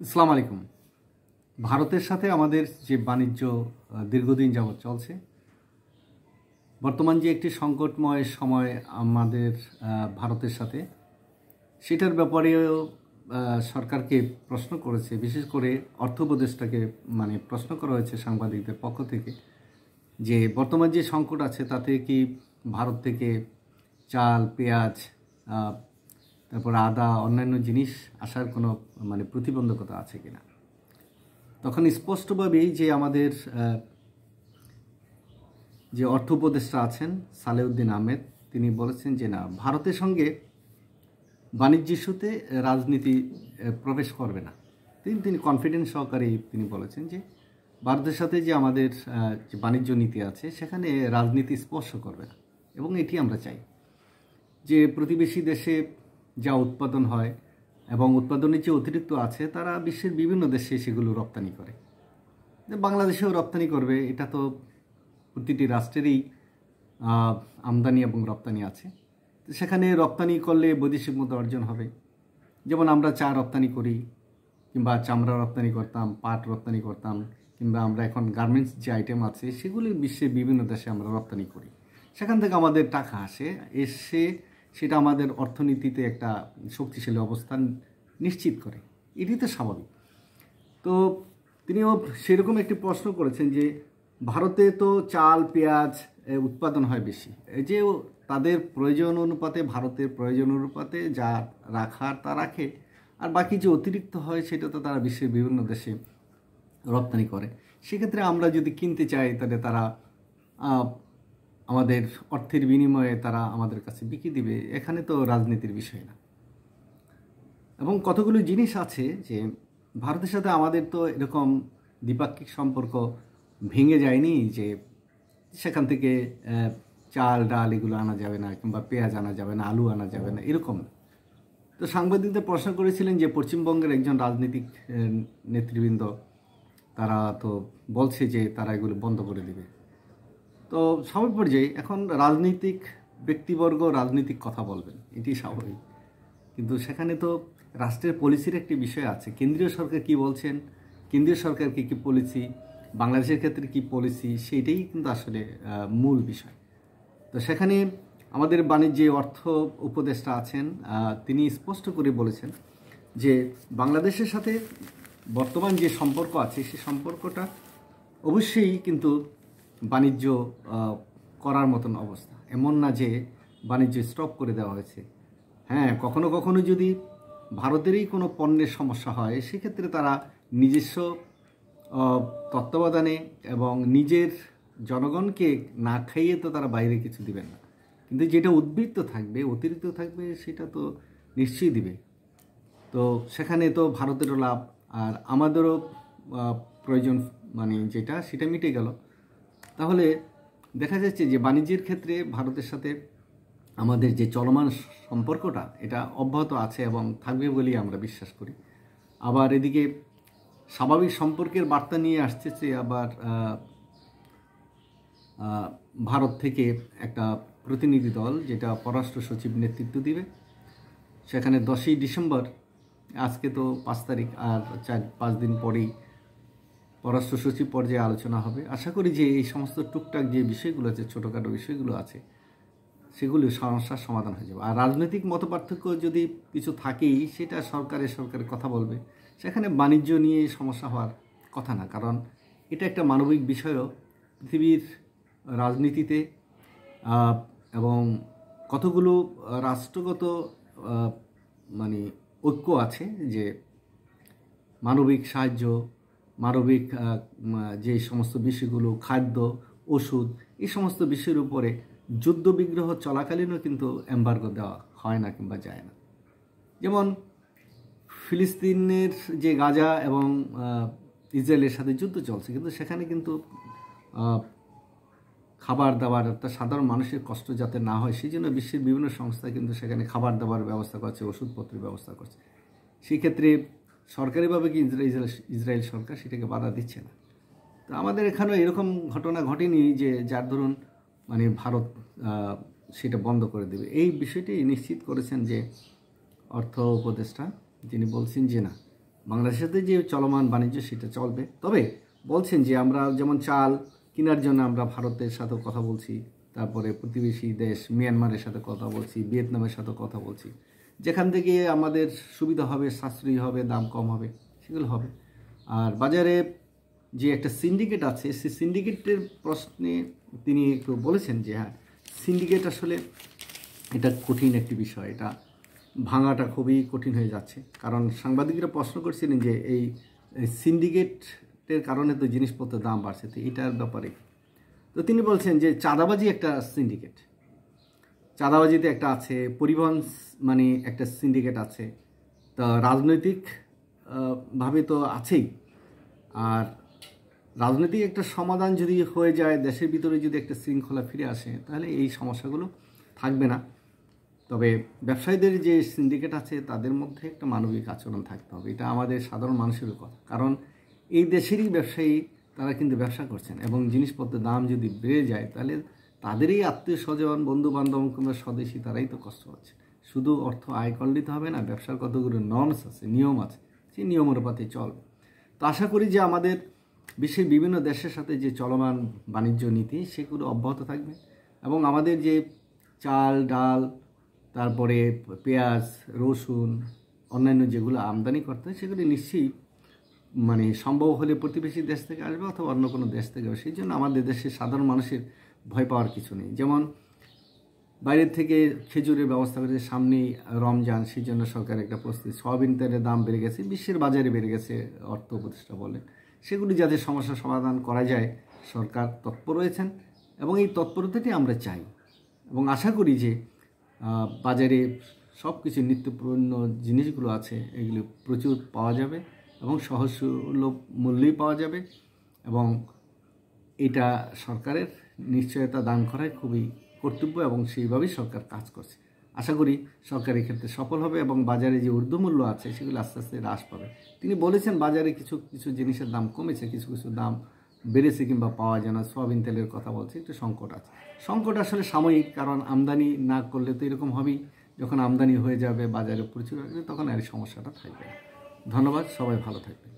আসসালামু আলাইকুম। ভারতের সাথে আমাদের যে বাণিজ্য দীর্ঘদিন যাবৎ চলছে, বর্তমান যে একটি সংকটময় সময় আমাদের ভারতের সাথে, সেটার ব্যাপারেও সরকারকে প্রশ্ন করেছে। বিশেষ করে অর্থ উপদেষ্টাকে প্রশ্ন করা হয়েছে সাংবাদিকদের পক্ষ থেকে যে বর্তমান যে সংকট আছে তাতে কি ভারত থেকে চাল, পেঁয়াজ, তারপর আদা, অন্যান্য জিনিস আসার কোনো প্রতিবন্ধকতা আছে কিনা। তখন স্পষ্টভাবেই যে আমাদের যে অর্থ উপদেষ্টা আছেন সালেউদ্দিন আহমেদ, তিনি বলেছেন যে না, ভারতের সঙ্গে বাণিজ্য ইস্যুতে রাজনীতি প্রবেশ করবে না। তিনি কনফিডেন্স সহকারে তিনি বলেছেন যে ভারতের সাথে যে আমাদের যে বাণিজ্য নীতি আছে সেখানে রাজনীতি স্পর্শ করবে না। এবং এটি আমরা চাই যে প্রতিবেশী দেশে যা উৎপাদন হয় এবং উৎপাদনের যে অতিরিক্ত আছে তারা বিশ্বের বিভিন্ন দেশে সেগুলো রপ্তানি করে। বাংলাদেশেও রপ্তানি করবে, এটা তো প্রতিটি রাষ্ট্রেরই আমদানি এবং রপ্তানি আছে। তো সেখানে রপ্তানি করলে বৈদেশিক মুদ্রা অর্জন হবে। যেমন আমরা চা রপ্তানি করি, কিংবা চামড়া রপ্তানি করতাম, পাট রপ্তানি করতাম, কিংবা আমরা এখন গার্মেন্টস যে আইটেম আছে সেগুলি বিশ্বের বিভিন্ন দেশে আমরা রপ্তানি করি। সেখান থেকে আমাদের টাকা এসে সেটা আমাদের অর্থনীতিতে একটা শক্তিশালী অবস্থান নিশ্চিত করে। এটি তো স্বাভাবিক। তো তিনিও সেরকম একটি প্রশ্ন করেছেন যে ভারতে তো চাল, পেঁয়াজ উৎপাদন হয় বেশি, এই যে তাদের প্রয়োজন অনুপাতে, ভারতের প্রয়োজন অনুপাতে যা রাখার তা রাখে, আর বাকি যে অতিরিক্ত হয় সেটা তো তারা বিশ্বের বিভিন্ন দেশে রপ্তানি করে। সেক্ষেত্রে আমরা যদি কিনতে চাই তাহলে তারা আমাদের অর্থের বিনিময়ে তারা আমাদের কাছে বিক্রি দিবে। এখানে তো রাজনীতির বিষয় না। এবং কতগুলো জিনিস আছে যে ভারতের সাথে আমাদের তো এরকম দ্বিপাক্ষিক সম্পর্ক ভেঙে যায়নি যে সেখান থেকে চাল, ডাল এগুলো আনা যাবে না, কিংবা পেঁয়াজ আনা যাবে না, আলু আনা যাবে না, এরকম না। তো সাংবাদিকদের প্রশ্ন করেছিলেন যে পশ্চিমবঙ্গের একজন রাজনৈতিক নেতৃবৃন্দ, তারা তো বলছে যে তারা এগুলো বন্ধ করে দেবে। তো সবার পর্যায়ে এখন রাজনৈতিক ব্যক্তিবর্গ রাজনৈতিক কথা বলবেন, এটি স্বাভাবিক। কিন্তু সেখানে তো রাষ্ট্রের পলিসির একটি বিষয় আছে। কেন্দ্রীয় সরকার কি বলছেন, কেন্দ্রীয় সরকার কি পলিসি, বাংলাদেশের ক্ষেত্রে কি পলিসি, সেইটাই কিন্তু আসলে মূল বিষয়। তো সেখানে আমাদের বাণিজ্যে অর্থ উপদেষ্টা আছেন, তিনি স্পষ্ট করে বলেছেন যে বাংলাদেশের সাথে বর্তমান যে সম্পর্ক আছে সেই সম্পর্কটা অবশ্যই কিন্তু বাণিজ্য করার মতন অবস্থা। এমন না যে বাণিজ্য স্টপ করে দেওয়া হয়েছে। হ্যাঁ, কখনো কখনো যদি ভারতেরই কোনো পণ্যের সমস্যা হয় সেক্ষেত্রে তারা নিজস্ব তত্ত্বাবধানে এবং নিজের জনগণকে না খাইয়ে তো তারা বাইরে কিছু দিবেন না। কিন্তু যেটা উদ্বৃত্ত থাকবে, অতিরিক্ত থাকবে, সেটা তো নিশ্চয়ই দিবে। তো সেখানে তো ভারতেরও লাভ আর আমাদেরও প্রয়োজন, যেটা সেটা মিটে গেল। তাহলে দেখা যাচ্ছে যে বাণিজ্যের ক্ষেত্রে ভারতের সাথে আমাদের যে চলমান সম্পর্কটা এটা অব্যাহত আছে এবং থাকবে বলেই আমরা বিশ্বাস করি। আবার এদিকে স্বাভাবিক সম্পর্কের বার্তা নিয়ে আসতেছে আবার ভারত থেকে একটা প্রতিনিধি দল, যেটা পররাষ্ট্র সচিব নেতৃত্ব দিবে। সেখানে 10ই ডিসেম্বর, আজকে তো 5 তারিখ, আর 4-5 দিন পরেই পররাষ্ট্র সচিব পর্যায়ে আলোচনা হবে। আশা করি যে এই সমস্ত টুকটাক যে বিষয়গুলো আছে, ছোটোখাটো বিষয়গুলো আছে, সেগুলো সমস্যার সমাধান হয়ে যাবে। আর রাজনৈতিক মতপার্থক্য যদি কিছু থাকেই, সেটা সরকারের কথা বলবে। সেখানে বাণিজ্য নিয়ে সমস্যা হওয়ার কথা না, কারণ এটা একটা মানবিক বিষয়ও পৃথিবীর রাজনীতিতে। এবং কতগুলো রাষ্ট্রগত ঐক্য আছে যে মানবিক সাহায্য, মানবিক যে সমস্ত বিষয়গুলো, খাদ্য, ওষুধ, এই সমস্ত বিষয়ের উপরে যুদ্ধ বিগ্রহ চলাকালীনও কিন্তু এম্বার্গো দেওয়া হয় না কিংবা যায় না। যেমন ফিলিস্তিনের যে গাজা এবং ইসরায়েলের সাথে যুদ্ধ চলছে, কিন্তু সেখানে কিন্তু খাবার দাবার, অর্থাৎ সাধারণ মানুষের কষ্ট যাতে না হয় সেই জন্য বিশ্বের বিভিন্ন সংস্থা কিন্তু সেখানে খাবার দাবার ব্যবস্থা করছে, ওষুধপত্রের ব্যবস্থা করছে। সেই ক্ষেত্রে সরকারিভাবে কি ইসরায়েল সরকার সেটাকে বাধা দিচ্ছে না। তো আমাদের এখানেও এরকম ঘটনা ঘটেনি যে যার ধরুন ভারত সেটা বন্ধ করে দেবে। এই বিষয়টি নিশ্চিত করেছেন যে অর্থ উপদেষ্টা, যিনি বলছেন যে না, বাংলাদেশের সাথে যে চলমান বাণিজ্য সেটা চলবে। তবে বলছেন যে আমরা যেমন চাল কেনার জন্য আমরা ভারতের সাথে কথা বলছি, তারপরে প্রতিবেশী দেশ মিয়ানমারের সাথে কথা বলছি, ভিয়েতনামের সাথে কথা বলছি, যেখান থেকে আমাদের সুবিধা হবে, সাশ্রয়ী হবে, দাম কম হবে, সেগুলো হবে। আর বাজারে যে একটা সিন্ডিকেট আছে, সেই সিন্ডিকেটের প্রশ্নে তিনি একটু বলেছেন যে হ্যাঁ, সিন্ডিকেট আসলে এটা কঠিন একটি বিষয়, এটা ভাঙাটা খুবই কঠিন হয়ে যাচ্ছে। কারণ সাংবাদিকরা প্রশ্ন করছিলেন যে এই সিন্ডিকেটের কারণে তো জিনিসপত্রের দাম বাড়ছে, তো এটার ব্যাপারে তো তিনি বলছেন যে চাঁদাবাজি একটা সিন্ডিকেট, চাঁদাবাজিতে একটা আছে, পরিবহন মানে একটা সিন্ডিকেট আছে, তা রাজনৈতিক ভাবে তো আছেই। আর রাজনৈতিক একটা সমাধান যদি হয়ে যায়, দেশের ভিতরে যদি একটা শৃঙ্খলা ফিরে আসে, তাহলে এই সমস্যাগুলো থাকবে না। তবে ব্যবসায়ীদের যে সিন্ডিকেট আছে তাদের মধ্যে একটা মানবিক আচরণ থাকতে হবে, এটা আমাদের সাধারণ মানুষেরও কথা। কারণ এই দেশেরই ব্যবসায়ী, তারা কিন্তু ব্যবসা করছেন, এবং জিনিসপত্রের দাম যদি বেড়ে যায় তাহলে তাদেরই আত্মীয় স্বজন, বন্ধু বান্ধব কিংবা স্বদেশী তারাই তো কষ্ট হচ্ছে। শুধু অর্থ আয় করলে দিতে হবে না, ব্যবসার কতগুলো নর্মস আছে, নিয়ম আছে, সেই নিয়মের পাতে চলবে। তো আশা করি যে আমাদের বিশ্বের বিভিন্ন দেশের সাথে যে চলমান বাণিজ্য নীতি সেগুলো অব্যাহত থাকবে, এবং আমাদের যে চাল ডাল, তারপরে পেঁয়াজ, রসুন, অন্যান্য যেগুলো আমদানি করতে হয় সেগুলি নিশ্চয়ই মানে সম্ভব হলে প্রতিবেশী দেশ থেকে আসবে অথবা অন্য কোনো দেশ থেকে আসবে। সেই জন্য আমাদের দেশের সাধারণ মানুষের ভয় পাওয়ার কিছু নেই। যেমন বাইরের থেকে খেজুরের ব্যবস্থা করেছে, সামনেই রমজান, সেই জন্য সরকার একটা প্রস্তুতি। সয়াবিন তেলের দাম বেড়ে গেছে, বিশ্বের বাজারে বেড়ে গেছে, অর্থ উপদেষ্টা বলেন। সেগুলি যাতে সমস্যার সমাধান করা যায়, সরকার তৎপর রয়েছেন, এবং এই তৎপরতাটি আমরা চাই, এবং আশা করি যে বাজারে সব কিছু নিত্যপূর্ণ জিনিসগুলো আছে এগুলো প্রচুর পাওয়া যাবে, এবং সহজসুলভ মূল্যেই পাওয়া যাবে, এবং এটা সরকারের নিশ্চয়তা দান করাই খুবই কর্তব্য, এবং সেইভাবেই সরকার কাজ করছে। আশা করি সরকার এক্ষেত্রে সফল হবে, এবং বাজারে যে ঊর্ধ্বমূল্য আছে সেগুলো আস্তে আস্তে হ্রাস পাবে। তিনি বলেছেন বাজারে কিছু কিছু জিনিসের দাম কমেছে, কিছু কিছু দাম বেড়েছে কিংবা পাওয়া যায় না। সয়াবিন তেলের কথা বলছে, একটু সংকট আছে। সংকট আসলে সাময়িক, কারণ আমদানি না করলে তো এরকম হবেই। যখন আমদানি হয়ে যাবে, বাজারে প্রচুর আসবে, তখন আর এই সমস্যাটা থাকবে না। ধন্যবাদ, সবাই ভালো থাকবেন।